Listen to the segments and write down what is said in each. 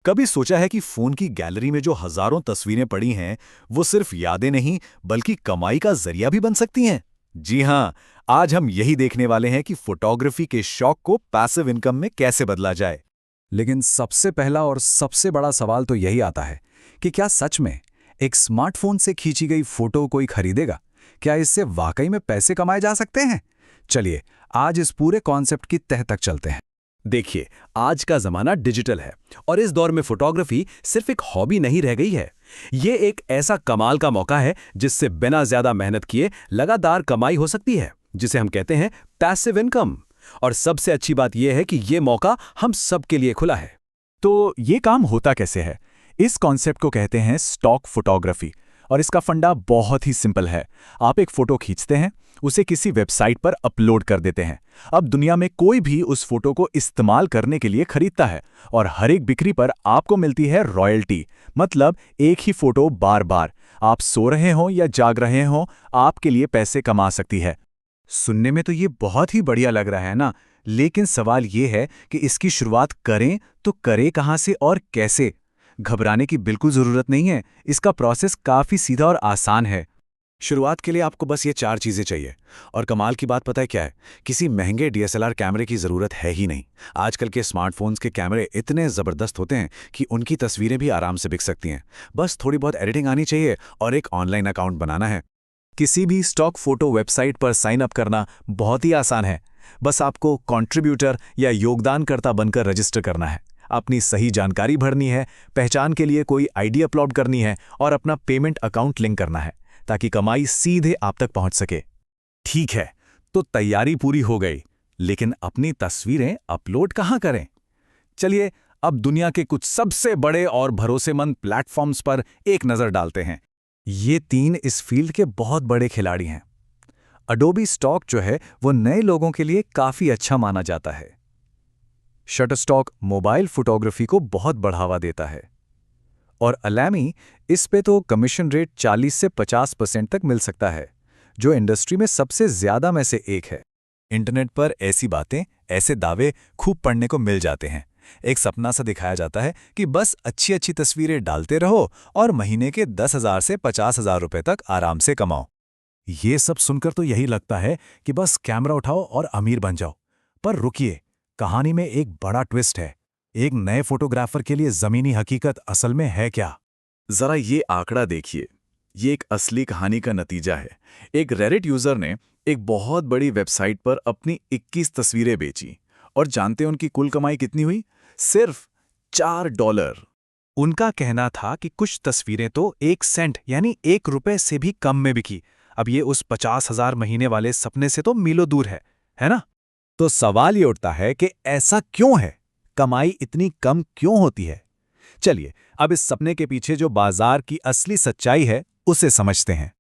कभी सोचा है कि फोन की गैलरी में जो हजारों तस्वीरें पड़ी हैं, वो सिर्फ यादें नहीं बल्कि कमाई का जरिया भी बन सकती हैं? जी हाँ, आज हम यही देखने वाले हैं कि फोटोग्राफी के शौक को पैसिव इनकम में कैसे बदला जाए। लेकिन सबसे पहला और सबसे बड़ा सवाल तो यही आता है कि क्या सच में एक स्मार्टफोन से खींची गई फोटो कोई खरीदेगा? क्या इससे वाकई में पैसे कमाए जा सकते हैं? चलिए, आज इस पूरे कॉन्सेप्ट की तह तक चलते हैं। देखिए, आज का जमाना डिजिटल है और इस दौर में फोटोग्राफी सिर्फ एक हॉबी नहीं रह गई है। ये एक ऐसा कमाल का मौका है जिससे बिना ज्यादा मेहनत किए लगातार कमाई हो सकती है, जिसे हम कहते हैं पैसिव इनकम। और सबसे अच्छी बात यह है कि ये मौका हम सबके लिए खुला है। तो ये काम होता कैसे है? इस कॉन्सेप्ट को कहते हैं स्टॉक फोटोग्राफी, और इसका फंडा बहुत ही सिंपल है। आप एक फोटो खींचते हैं, उसे किसी वेबसाइट पर अपलोड कर देते हैं। अब दुनिया में कोई भी उस फोटो को इस्तेमाल करने के लिए खरीदता है, और हर एक बिक्री पर आपको मिलती है रॉयल्टी। मतलब एक ही फोटो बार बार, आप सो रहे हों या जाग रहे हों, आपके लिए पैसे कमा सकती है। सुनने में तो ये बहुत ही बढ़िया लग रहा है ना, लेकिन सवाल ये है कि इसकी शुरुआत करें तो करें कहाँ से और कैसे? घबराने की बिल्कुल जरूरत नहीं है, इसका प्रोसेस काफी सीधा और आसान है। शुरुआत के लिए आपको बस ये 4 चीजें चाहिए। और कमाल की बात पता है क्या है? किसी महंगे डीएसएलआर कैमरे की जरूरत है ही नहीं। आजकल के स्मार्टफोन्स के कैमरे इतने जबरदस्त होते हैं कि उनकी तस्वीरें भी आराम से बिक सकती हैं। बस थोड़ी बहुत एडिटिंग आनी चाहिए और एक ऑनलाइन अकाउंट बनाना है। किसी भी स्टॉक फोटो वेबसाइट पर साइन अप करना बहुत ही आसान है। बस आपको कंट्रीब्यूटर या योगदानकर्ता बनकर रजिस्टर करना है, अपनी सही जानकारी भरनी है, पहचान के लिए कोई आईडी अपलोड करनी है और अपना पेमेंट अकाउंट लिंक करना है ताकि कमाई सीधे आप तक पहुंच सके। ठीक है, तो तैयारी पूरी हो गई, लेकिन अपनी तस्वीरें अपलोड कहां करें? चलिए, अब दुनिया के कुछ सबसे बड़े और भरोसेमंद प्लेटफॉर्म्स पर एक नजर डालते हैं। ये 3 इस फील्ड के बहुत बड़े खिलाड़ी हैं। अडोबी स्टॉक जो है वो नए लोगों के लिए काफी अच्छा माना जाता है। शटरस्टॉक मोबाइल फोटोग्राफी को बहुत बढ़ावा देता है। और अलामी, इस पे तो कमीशन रेट 40 से 50% तक मिल सकता है, जो इंडस्ट्री में सबसे ज्यादा में से एक है। इंटरनेट पर ऐसी बातें, ऐसे दावे खूब पढ़ने को मिल जाते हैं। एक सपना सा दिखाया जाता है कि बस अच्छी अच्छी तस्वीरें डालते रहो और महीने के 10,000 से 50,000 रुपए तक आराम से कमाओ। ये सब सुनकर तो यही लगता है कि बस कैमरा उठाओ और अमीर बन जाओ। पर रुकिए, कहानी में एक बड़ा ट्विस्ट है। एक नए फोटोग्राफर के लिए जमीनी हकीकत असल में है क्या? जरा ये आंकड़ा देखिए, ये एक असली कहानी का नतीजा है। एक रेडिट यूजर ने एक बहुत बड़ी वेबसाइट पर अपनी 21 तस्वीरें बेची, और जानते हैं उनकी कुल कमाई कितनी हुई? सिर्फ $4। उनका कहना था कि कुछ तस्वीरें तो 1 सेंट यानी 1 रुपए से भी कम में बिकी। अब ये उस 50,000 महीने वाले सपने से तो मीलों दूर है ना? तो सवाल ये उठता है कि ऐसा क्यों है? कमाई इतनी कम क्यों होती है? चलिए, अब इस सपने के पीछे जो बाजार की असली सच्चाई है उसे समझते हैं।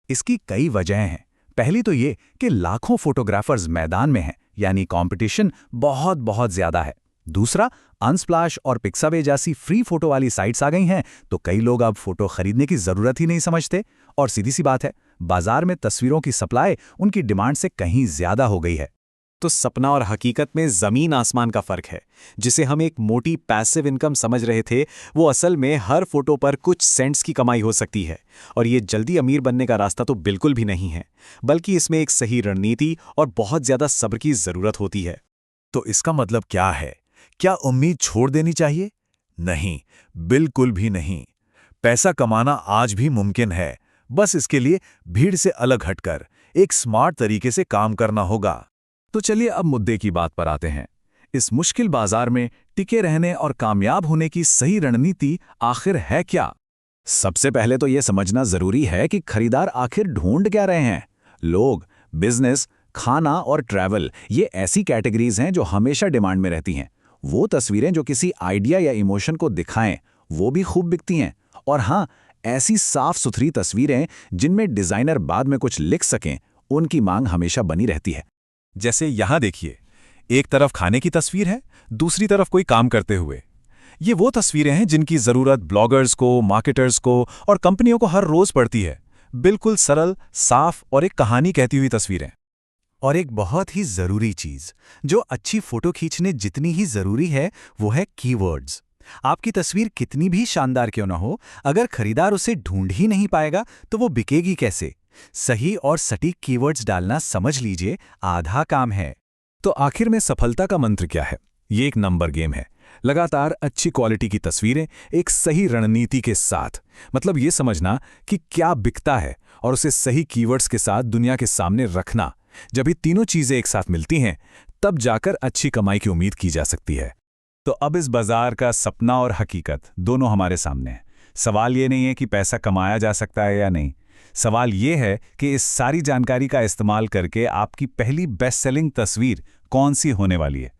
इसकी कई वजहें हैं। पहली तो ये कि लाखों फोटोग्राफर्स मैदान में हैं, यानी कंपटीशन बहुत बहुत ज्यादा है। दूसरा, अनस्प्लैश और पिक्सावे जैसी फ्री फोटो वाली साइट्स आ गई हैं, तो कई लोग अब फोटो खरीदने की जरूरत ही नहीं समझते। और सीधी सी बात है, बाजार में तस्वीरों की सप्लाई उनकी डिमांड से कहीं ज्यादा हो गई है। तो सपना और हकीकत में जमीन आसमान का फर्क है। जिसे हम एक मोटी पैसिव इनकम समझ रहे थे, वो असल में हर फोटो पर कुछ सेंट्स की कमाई हो सकती है। और ये जल्दी अमीर बनने का रास्ता तो बिल्कुल भी नहीं है, बल्कि इसमें एक सही रणनीति और बहुत ज्यादा सब्र की जरूरत होती है। तो इसका मतलब क्या है? क्या उम्मीद छोड़ देनी चाहिए? नहीं, बिल्कुल भी नहीं। पैसा कमाना आज भी मुमकिन है, बस इसके लिए भीड़ से अलग हटकर एक स्मार्ट तरीके से काम करना होगा। तो चलिए अब मुद्दे की बात पर आते हैं। इस मुश्किल बाजार में टिके रहने और कामयाब होने की सही रणनीति आखिर है क्या? सबसे पहले तो यह समझना जरूरी है कि खरीदार आखिर ढूंढ क्या रहे हैं। लोग, बिजनेस, खाना और ट्रैवल, ये ऐसी कैटेगरीज हैं जो हमेशा डिमांड में रहती हैं। वो तस्वीरें जो किसी आइडिया या इमोशन को दिखाएं, वो भी खूब बिकती हैं। और हाँ, ऐसी साफ सुथरी तस्वीरें जिनमें डिजाइनर बाद में कुछ लिख सकें, उनकी मांग हमेशा बनी रहती है। जैसे यहां देखिए, एक तरफ खाने की तस्वीर है, दूसरी तरफ कोई काम करते हुए। ये वो तस्वीरें हैं जिनकी जरूरत ब्लॉगर्स को, मार्केटर्स को और कंपनियों को हर रोज पड़ती है। बिल्कुल सरल, साफ और एक कहानी कहती हुई तस्वीरें। और एक बहुत ही जरूरी चीज, जो अच्छी फोटो खींचने जितनी ही जरूरी है, वो है कीवर्ड्स। आपकी तस्वीर कितनी भी शानदार क्यों न हो, अगर खरीदार उसे ढूंढ ही नहीं पाएगा तो वो बिकेगी कैसे? सही और सटीक कीवर्ड्स डालना, समझ लीजिए, आधा काम है। तो आखिर में सफलता का मंत्र क्या है? ये एक नंबर गेम है। लगातार अच्छी क्वालिटी की तस्वीरें एक सही रणनीति के साथ, मतलब ये समझना कि क्या बिकता है और उसे सही कीवर्ड्स के साथ दुनिया के सामने रखना। जब ये तीनों चीजें एक साथ मिलती हैं, तब जाकर अच्छी कमाई की उम्मीद की जा सकती है। तो अब इस बाजार का सपना और हकीकत दोनों हमारे सामने है। सवाल ये नहीं है कि पैसा कमाया जा सकता है या नहीं, सवाल ये है कि इस सारी जानकारी का इस्तेमाल करके आपकी पहली बेस्ट सेलिंग तस्वीर कौन सी होने वाली है।